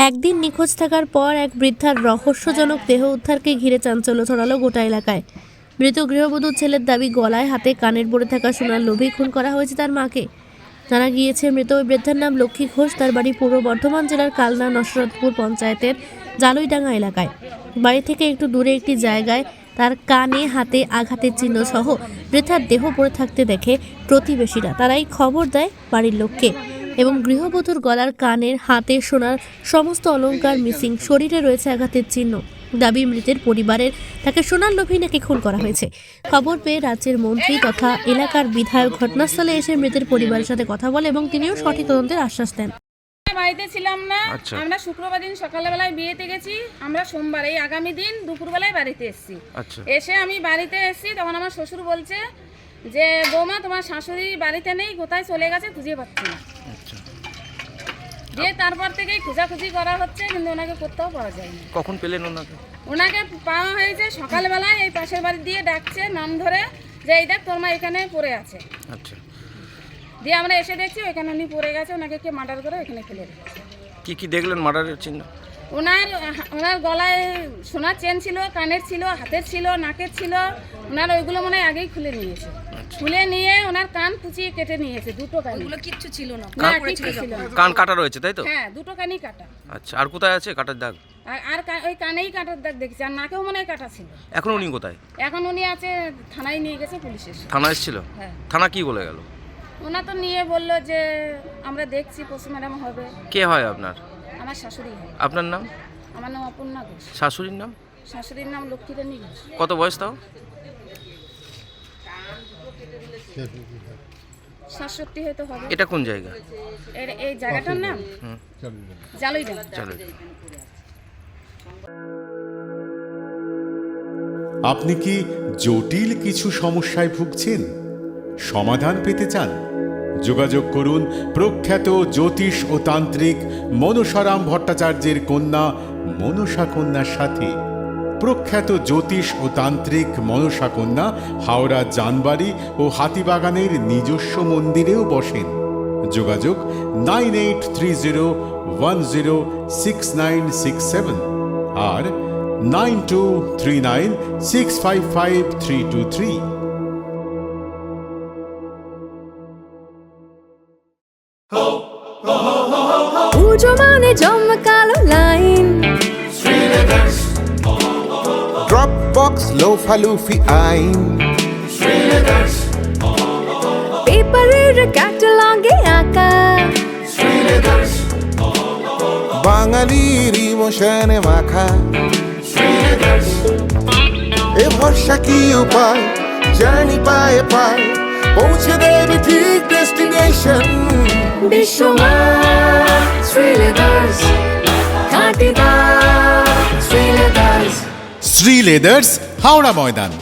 একদিন নিখোঁজ থাকার পর এক বৃদ্ধার রহস্যজনক দেহ উদ্ধারকে ঘিরে চাঞ্চল্য ছড়ালো গোটা এলাকায়। মৃত গৃহবধূর ছেলের দাবি, গলায় হাতে কানের পরে থাকা সোনার লোভে খুন করা হয়েছে তার মাকে। জানা গিয়েছে, মৃত ওই বৃদ্ধার নাম লক্ষ্মী ঘোষ। তার বাড়ি পূর্ব বর্ধমান জেলার কালনা নসরতপুর পঞ্চায়েতের জালইডাঙ্গা এলাকায়। বাড়ি থেকে একটু দূরে একটি জায়গায় তার কানে হাতে আঘাতের চিহ্ন সহ বৃদ্ধার দেহ পড়ে থাকতে দেখে প্রতিবেশীরা। তারাই খবর দেয় বাড়ির লোককে এবং গৃহবধূর গলার কানের হাতে সোনার সমস্ত অলংকার মিসিং, শরীরে রয়েছে আঘাতের চিহ্ন। দাবি, মৃতের পরিবারের তাকে সোনার লোভেই নাকি খুন করা হয়েছে। খবর পেয়ে রাজ্যের মন্ত্রী তথা এলাকার বিধায়ক ঘটনাস্থলে এসে মৃতের পরিবারের সাথে কথা বলে এবং তিনিও সঠিক তদন্তের আশ্বাস দেন। বাড়িতে ছিলাম না, আমরা শুক্রবার দিন সকালবেলায় বিয়েতে গেছি, আমরা সোমবার এই আগামী দিন দুপুরবেলায় বাড়িতে এসেছি। এসে আমি বাড়িতে এসেছি, তখন আমার শ্বশুর বলছে যে বৌমা তোমার শাশুড়ি বাড়িতে নেই, কোথায় চলে গেছে খুঁজে পাচ্ছি না। দিয়ে তারপর থেকেই খোঁজাখুঁজি করা হচ্ছে, কিন্তু ওনাকে কোথাও পাওয়া যায়নি। কখন পেলেন ওনাকে? ওনাকে পাওয়া হয়েছে সকালবেলায়, এই পাশের বাড়ি দিয়ে ডাকছে নাম ধরে যে এই দেখ তোর মা এখানে পড়ে আছে। আচ্ছা, দিয়ে আমরা এসে দেখছি ওইখানে উনি পড়ে গেছে, ওনাকে কে মার্ডার করে এখানে ফেলে রেখেছে। কি দেখলেন মার্ডারের চিহ্ন? ওনার গলায় সোনার চেন ছিল, কানের ছিল, হাতের ছিল, নাকের ছিল। ওনার ওইগুলো মনে হয় আগেই খুলে নিয়েছে। খুলে নিয়ে ওনার কান কুচিয়ে কেটে নিয়েছে, দুটো কান। ওগুলো কিচ্ছু ছিল না, কিচ্ছু ছিল না। কান কাটা রয়েছে তাই তো? হ্যাঁ, দুটো কানই কাটা। আচ্ছা, আর কোথায় আছে কাটার দাগ? আর ওই কানেই কাটার দাগ দেখেছি, আর নাকেও মনে হয় কাটা ছিল। এখন উনি কোথায়? এখন উনি আছে থানায়, নিয়ে গেছে পুলিশ এসে। থানা এসেছিল? হ্যাঁ। থানা কি বলে গেল? ওনা তো নিয়ে বললো যে আমরা দেখছি পোস্টমর্টম হবে। কে হয় আপনার? আমার শাশুড়ি হয়। আপনার নাম? আমার নাম অপর্ণা ঘোষ। শাশুড়ির নাম? শাশুড়ির নাম লক্ষ্মীরানী ঘোষ। কত বয়স তাও? 67 হয়তো হবে। এটা কোন জায়গা? এই জায়গাটার নাম জালইডাঙ্গা। আপনি কি জটিল কিছু সমস্যায় ভুগছেন? সমাধান পেতে চান? যোগাযোগ করুন প্রখ্যাত জ্যোতিষ ও তান্ত্রিক মনসারাম ভট্টাচার্যের কন্যা মনসা কন্যার সাথে। প্রখ্যাত জ্যোতিষ ও তান্ত্রিক মনসা কন্যা হাওড়া জানবাড়ি ও হাতিবাগানের নিজস্ব মন্দিরেও বসেন। যোগাযোগ 9830106967 আর 9239655323। পুজো মানে জমকালো লাইন, ড্রপবক্স লোফালুফি আইন, পেপারের ক্যাটালগে আঁকা, বাঙালির ইমোশনে মাখা। এ ভরসা কি উপায়, জার্নি পায়ে পায় পৌঁছে দেবে ঠিক ডেস্টিনেশন। বিশ্বমান শ্রীলেদার্স, খাঁটি দাম শ্রীলেদার্স। শ্রী লেদার্স, হাওড়া ময়দান।